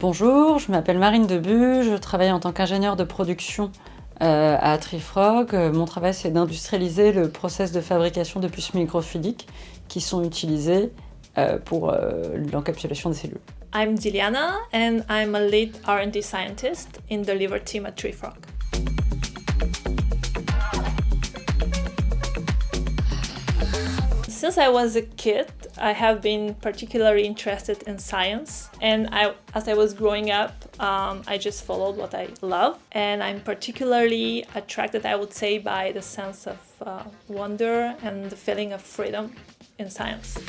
Bonjour, je m'appelle Marine Debu, je travaille en tant qu'ingénieure de production à Trifrog. Mon travail, c'est d'industrialiser le process de fabrication de puces microfluidiques qui sont utilisées pour l'encapsulation des cellules. I'm Diliana and I'm a lead R&D scientist in the liver team at Trifrog. Since I was a kid, I have been particularly interested in science, and as I was growing up, I just followed what I love, and I'm particularly attracted, I would say, by the sense of wonder and the feeling of freedom in science.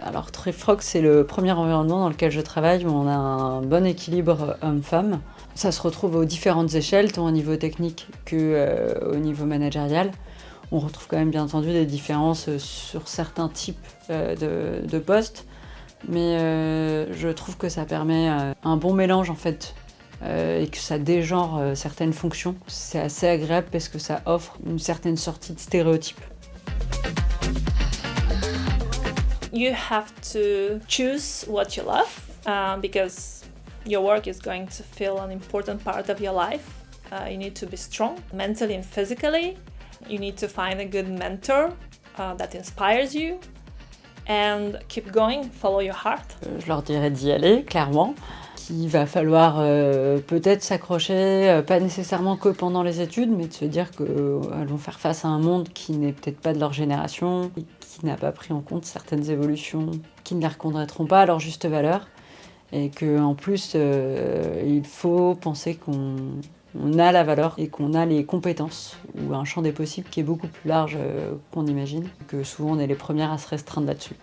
Alors Trifrog, c'est le premier environnement dans lequel je travaille où on a un bon équilibre homme-femme. Ça se retrouve aux différentes échelles, tant au niveau technique qu'au niveau managérial. On retrouve quand même bien entendu des différences sur certains types de postes, mais je trouve que ça permet un bon mélange en fait et que ça dégenre certaines fonctions. C'est assez agréable parce que ça offre une certaine sortie de stéréotypes. You have to choose what you love because your work is going to fill an important part of your life. You need to be strong mentally and physically. You need to find a good mentor that inspires you and keep going, follow your heart. Je leur dirais d'y aller, clairement. Qu'il va falloir peut-être s'accrocher, pas nécessairement que pendant les études, mais de se dire qu'elles vont faire face à un monde qui n'est peut-être pas de leur génération, et qui n'a pas pris en compte certaines évolutions, qui ne les reconnaîtront pas à leur juste valeur, et qu'en plus, il faut penser qu'on a la valeur et qu'on a les compétences, ou un champ des possibles qui est beaucoup plus large qu'on imagine, que souvent on est les premières à se restreindre là-dessus.